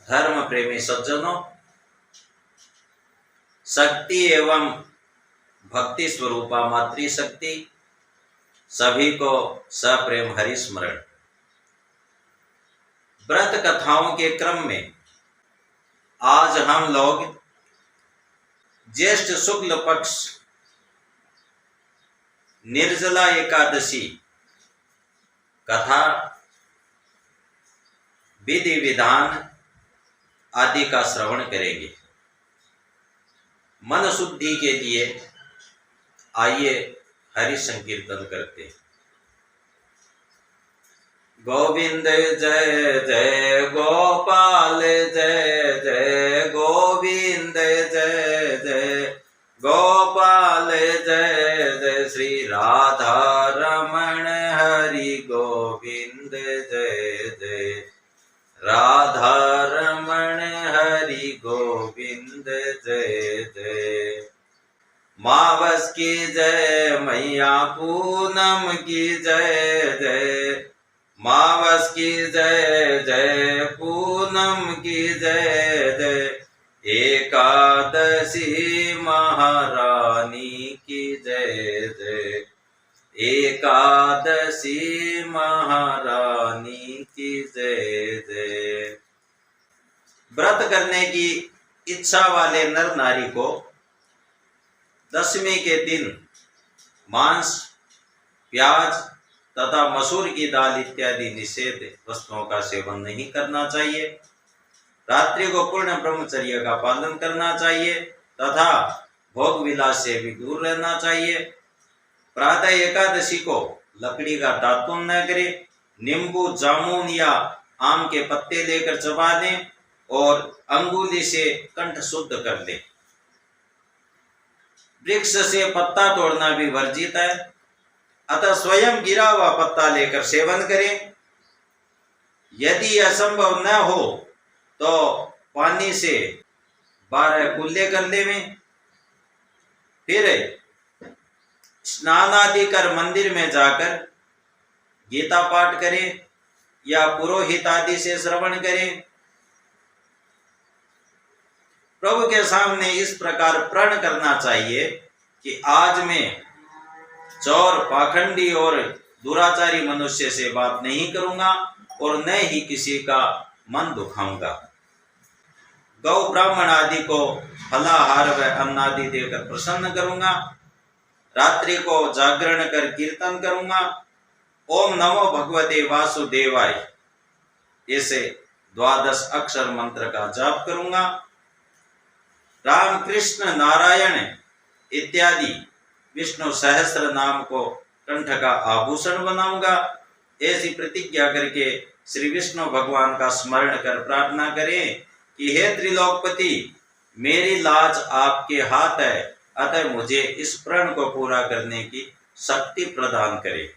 धर्म प्रेमी सज्जनों, शक्ति एवं भक्ति स्वरूपा मातृशक्ति सभी को सप्रेम हरिस्मरण। व्रत कथाओं के क्रम में आज हम लोग ज्येष्ठ शुक्ल पक्ष निर्जला एकादशी कथा, विधि विधान आदि का श्रवण करेंगे। मन शुद्धि के लिए आइए हरि संकीर्तन करते हैं। गोविंद जय जय गोपाल जय जय गोविंद जय जय गोपाल जय जय श्री राधा रमण हरि गोविंद जय जय राधा रमण हरि गोविंद जय जय। मावस की जय मैया पूनम की जय जय, मावस की जय जय पूनम की जय जय, एकादशी महारानी की जय जय, एकादशी महारानी की जय जय। व्रत करने की इच्छा वाले नर नारी को दशमी के दिन मांस, प्याज तथा मसूर की दाल इत्यादि निषेध वस्तुओं का सेवन नहीं करना चाहिए। रात्रि को पूर्ण ब्रह्मचर्य का पालन करना चाहिए तथा भोग विलास से भी दूर रहना चाहिए। प्रातः एकादशी को लकड़ी का दातुन न करें। नींबू, जामुन या आम के पत्ते लेकर चबा दें और अंगुली से कंठ शुद्ध कर दें। वृक्ष से पत्ता तोड़ना भी वर्जित है, अतः स्वयं गिरा हुआ पत्ता लेकर सेवन करें। यदि असंभव न हो तो पानी से 12 कुल्ले कर लें। फिर स्नान आदि कर मंदिर में जाकर गीता पाठ करें या पुरोहित आदि से श्रवण करें। प्रभु के सामने इस प्रकार प्रण करना चाहिए कि आज मैं चोर, पाखंडी और दुराचारी मनुष्य से बात नहीं करूंगा और न ही किसी का मन दुखाऊंगा। गौ ब्राह्मण आदि को फलाहार व अन्न आदि देकर प्रसन्न करूंगा। रात्रि को जागरण कर कीर्तन करूंगा। ओम नमो भगवते वासुदेवाय ऐसे 12 अक्षर मंत्र का जाप करूंगा। राम, कृष्ण, नारायण इत्यादि विष्णु सहस्त्र नाम को कंठ का आभूषण बनाऊंगा। ऐसी प्रतिज्ञा करके श्री विष्णु भगवान का स्मरण कर प्रार्थना करें कि हे त्रिलोकपति, मेरी लाज आपके हाथ है, अतः मुझे इस प्रण को पूरा करने की शक्ति प्रदान करें।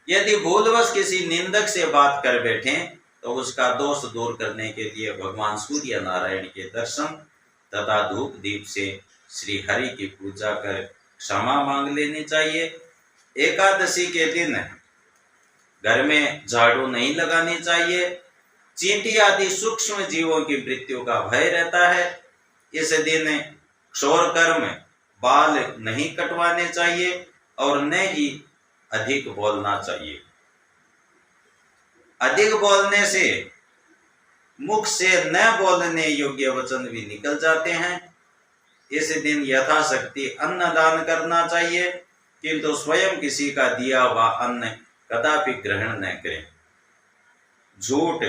यदि भूलवश किसी निंदक से बात कर बैठे तो उसका दोष दूर करने के लिए भगवान सूर्य नारायण के दर्शन तथा धूप दीप से श्री हरि की पूजा कर क्षमा मांग लेनी चाहिए। एकादशी के दिन घर में झाड़ू नहीं लगानी चाहिए। चींटी आदि सूक्ष्म जीवों की मृत्यु का भय रहता है। इस दिन क्षौर कर्म, बाल नहीं कटवाने चाहिए और न ही अधिक बोलना चाहिए। अधिक बोलने से मुख से न बोलने योग्य वचन भी निकल जाते हैं। इस दिन यथाशक्ति अन्न दान करना चाहिए, किंतु स्वयं किसी का दिया हुआ अन्न कदापि ग्रहण न करें। झूठ,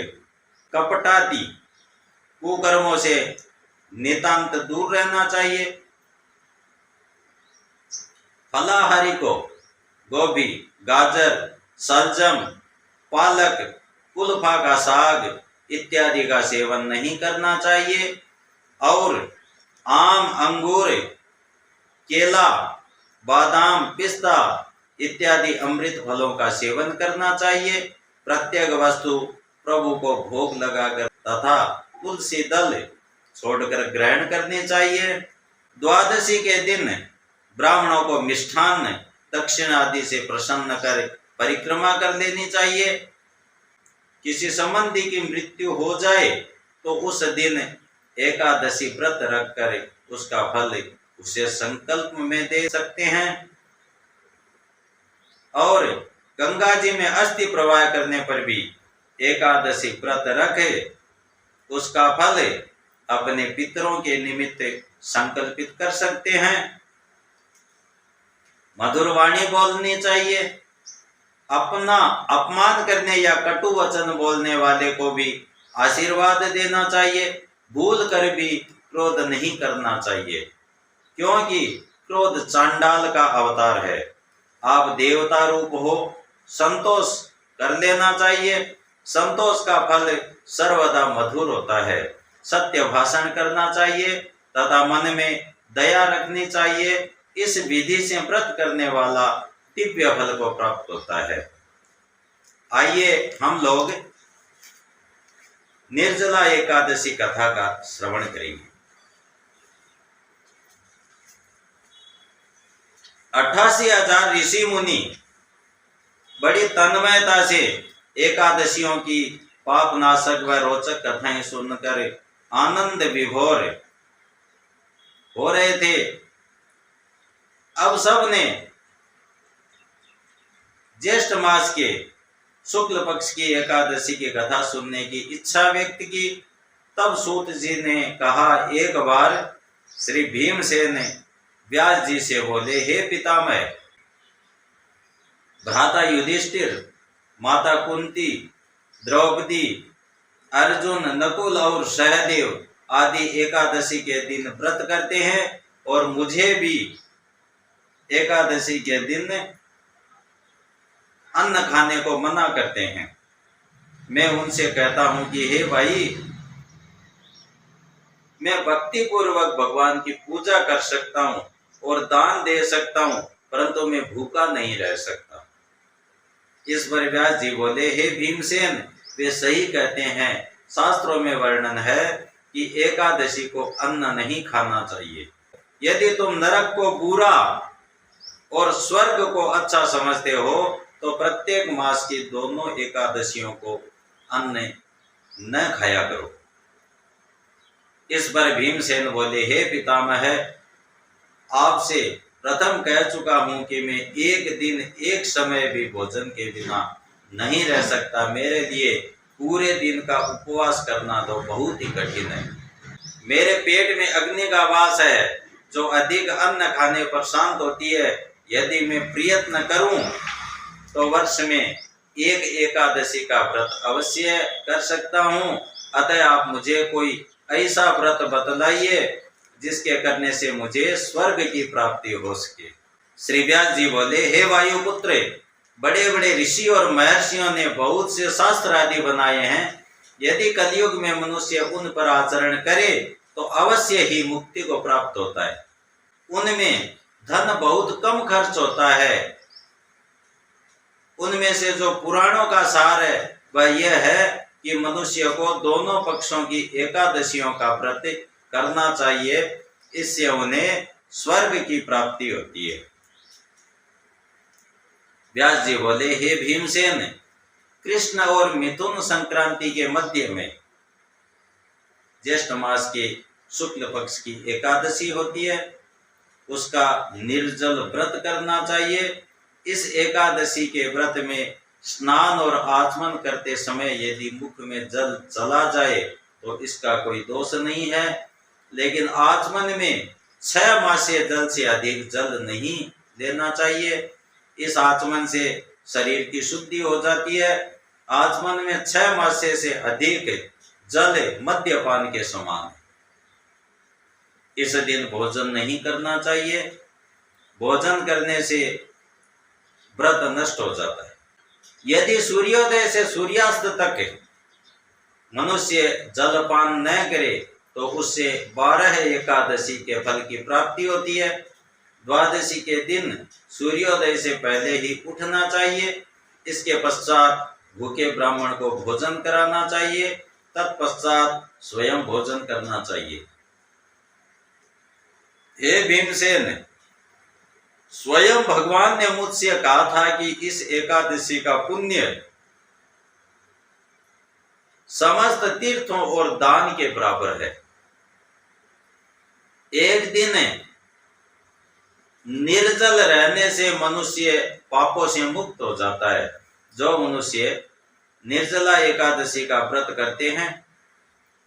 कपटादि कुकर्मों से नितांत दूर रहना चाहिए। फलाहारी को गोभी, गाजर, सलजम, पालक, कुल्फा का साग इत्यादि का सेवन नहीं करना चाहिए और आम, अंगूर, केला, बादाम, पिस्ता इत्यादि अमृत फलों का सेवन करना चाहिए। प्रत्येक वस्तु प्रभु को भोग लगाकर तथा तुलसी दल छोड़कर ग्रहण करनी चाहिए। द्वादशी के दिन ब्राह्मणों को मिष्ठान्न, दक्षिण आदि से प्रसन्न कर परिक्रमा कर लेनी चाहिए। किसी संबंधी की मृत्यु हो जाए तो उस दिन एकादशी व्रत रखकर उसका फल उसे संकल्प में दे सकते हैं। और गंगा जी में अस्थि प्रवाह करने पर भी एकादशी व्रत रखे उसका फल अपने पितरों के निमित्त संकल्पित कर सकते हैं। मधुर वाणी बोलनी चाहिए। अपना अपमान करने या कटु वचन बोलने वाले को भी आशीर्वाद देना चाहिए। भूल कर भी क्रोध नहीं करना चाहिए, क्योंकि क्रोध चांडाल का अवतार है। आप देवता रूप हो, संतोष कर लेना चाहिए। संतोष का फल सर्वदा मधुर होता है। सत्य भाषण करना चाहिए तथा मन में दया रखनी चाहिए। इस विधि से व्रत करने वाला दिव्य फल को प्राप्त होता है। आइए हम लोग निर्जला एकादशी कथा का श्रवण करेंगे। 88,000 ऋषि मुनि बड़ी तन्मयता से एकादशियों की पापनाशक व रोचक कथाएं सुनकर आनंद विभोर हो रहे थे। अब सबने ज्येष्ठ मास के शुक्ल पक्ष की एकादशी की कथा सुनने की इच्छा व्यक्त की। तब सूत जी ने कहा, एक बार श्री भीमसेन व्यास जी से बोले, हे पितामह, भ्राता युधिष्ठिर, माता कुंती, द्रौपदी, अर्जुन, नकुल और सहदेव आदि एकादशी के दिन व्रत करते हैं और मुझे भी एकादशी के दिन अन्न खाने को मना करते हैं। मैं उनसे कहता हूं कि हे भाई, मैं भक्ति पूर्वक भगवान की पूजा कर सकता हूं और दान दे सकता हूं, परंतु मैं भूखा नहीं रह सकता। इस पर व्यास जी बोले, हे भीमसेन, वे सही कहते हैं। शास्त्रों में वर्णन है कि एकादशी को अन्न नहीं खाना चाहिए। यदि तुम नरक को बुरा और स्वर्ग को अच्छा समझते हो तो प्रत्येक मास की दोनों एकादशियों को अन्न न खाया करो। इस पर भीमसेन बोले, हे पितामह, आपसे प्रथम कह चुका हूं कि मैं एक दिन एक समय भी भोजन के बिना नहीं रह सकता। मेरे लिए पूरे दिन का उपवास करना तो बहुत ही कठिन है। मेरे पेट में अग्नि का वास है जो अधिक अन्न खाने पर शांत होती है। यदि मैं प्रयत्न करूं तो वर्ष में एक एकादशी का व्रत अवश्य कर सकता हूं। अतः आप मुझे कोई ऐसा व्रत बतलाइए जिसके करने से मुझे स्वर्ग की प्राप्ति हो सके। श्री व्यास जी बोले, हे वायुपुत्र, बड़े बड़े ऋषि और महर्षियों ने बहुत से शास्त्र आदि बनाए हैं। यदि कलयुग में मनुष्य उन पर आचरण करे तो अवश्य ही मुक्ति को प्राप्त होता है। उनमें धन बहुत कम खर्च होता है। उनमें से जो पुराणों का सार है वह यह है कि मनुष्य को दोनों पक्षों की एकादशियों का व्रत करना चाहिए। इससे उन्हें स्वर्ग की प्राप्ति होती है। व्यास जी बोले, हे भीमसेन, कृष्ण और मिथुन संक्रांति के मध्य में ज्येष्ठ मास के शुक्ल पक्ष की एकादशी होती है। उसका निर्जल व्रत करना चाहिए। इस एकादशी के व्रत में स्नान और आचमन करते समय यदि मुख में जल चला जाए तो इसका कोई दोष नहीं है, लेकिन आचमन में 6 मासे जल से अधिक जल नहीं लेना चाहिए। इस आचमन से शरीर की शुद्धि हो जाती है। आचमन में 6 मासे से अधिक जल मद्यपान के समान है। इस दिन भोजन नहीं करना चाहिए। भोजन करने से व्रत नष्ट हो जाता है। यदि सूर्योदय से सूर्यास्त तक मनुष्य जलपान न करे तो उससे 12 एकादशी के फल की प्राप्ति होती है। द्वादशी के दिन सूर्योदय से पहले ही उठना चाहिए। इसके पश्चात भूखे ब्राह्मण को भोजन कराना चाहिए। तत्पश्चात स्वयं भोजन करना चाहिए। हे भीमसेन, स्वयं भगवान ने मुझसे कहा था कि इस एकादशी का पुण्य समस्त तीर्थों और दान के बराबर है। एक दिन निर्जल रहने से मनुष्य पापों से मुक्त हो जाता है। जो मनुष्य निर्जला एकादशी का व्रत करते हैं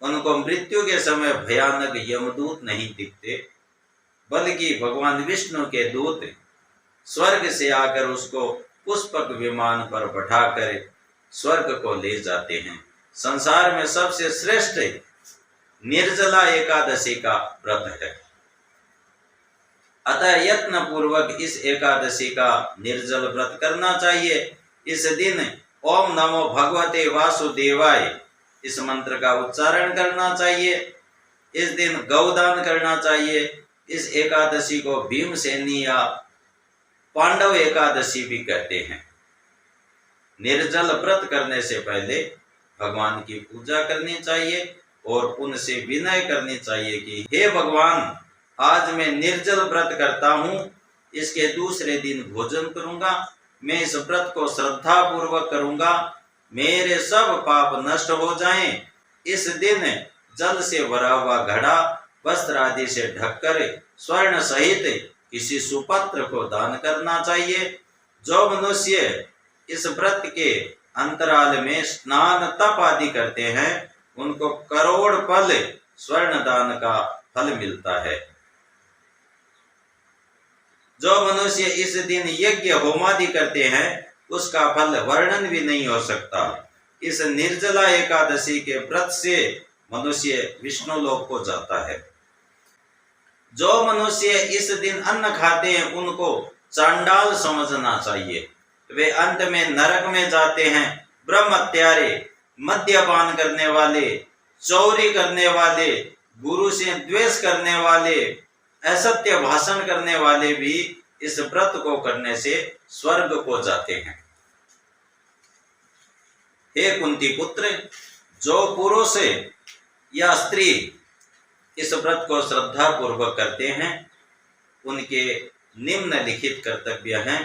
उनको मृत्यु के समय भयानक यमदूत नहीं दिखते, बल्कि भगवान विष्णु के दूत स्वर्ग से आकर उसको पुष्पक विमान पर बैठाकर स्वर्ग को ले जाते हैं। संसार में सबसे श्रेष्ठ निर्जला एकादशी का व्रत है। अतः यत्न पूर्वक इस एकादशी का निर्जल व्रत करना चाहिए। इस दिन ओम नमो भगवते वासुदेवाय इस मंत्र का उच्चारण करना चाहिए। इस दिन गौदान करना चाहिए। इस एकादशी को भीमसेनी या पांडव एकादशी भी कहते हैं। निर्जल व्रत करने से पहले भगवान की पूजा करनी चाहिए और उनसे विनय करनी चाहिए कि हे भगवान, आज मैं निर्जल व्रत करता हूँ, इसके दूसरे दिन भोजन करूंगा, मैं इस व्रत को श्रद्धा पूर्वक करूंगा, मेरे सब पाप नष्ट हो जाएं। इस दिन जल से भरा हुआ घड़ा वस्त्र आदि से ढककर स्वर्ण सहित किसी सुपत्र को दान करना चाहिए। जो मनुष्य इस व्रत के अंतराल में स्नान तप आदि करते हैं उनको करोड़ फल स्वर्ण दान का फल मिलता है। जो मनुष्य इस दिन यज्ञ होमादि करते हैं उसका फल वर्णन भी नहीं हो सकता। इस निर्जला एकादशी के व्रत से मनुष्य विष्णु लोक को जाता है। जो मनुष्य इस दिन अन्न खाते हैं उनको चांडाल समझना चाहिए, वे अंत में नरक में जाते हैं। ब्रह्मत्यारे, मद्यपान करने वाले, चोरी करने वाले, गुरु से द्वेष करने वाले, असत्य भाषण करने वाले भी इस व्रत को करने से स्वर्ग को जाते हैं। हे कुंती पुत्र, जो पुरुष या स्त्री इस व्रत को श्रद्धा पूर्वक करते हैं उनके निम्नलिखित कर्तव्य हैं।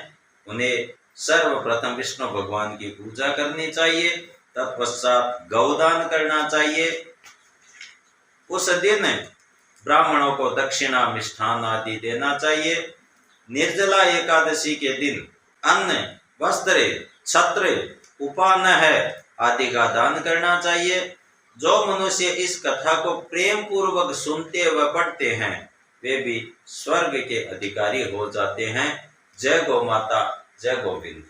उन्हें सर्वप्रथम विष्णु भगवान की पूजा करनी चाहिए, तत्पश्चात गौदान करना चाहिए। उस दिन ब्राह्मणों को दक्षिणा मिष्ठान आदि देना चाहिए। निर्जला एकादशी के दिन अन्न, वस्त्र, छत्र, उपानह आदि का दान करना चाहिए। जो मनुष्य इस कथा को प्रेम पूर्वक सुनते व पढ़ते हैं वे भी स्वर्ग के अधिकारी हो जाते हैं। जय गौ माता, जय गोविंद।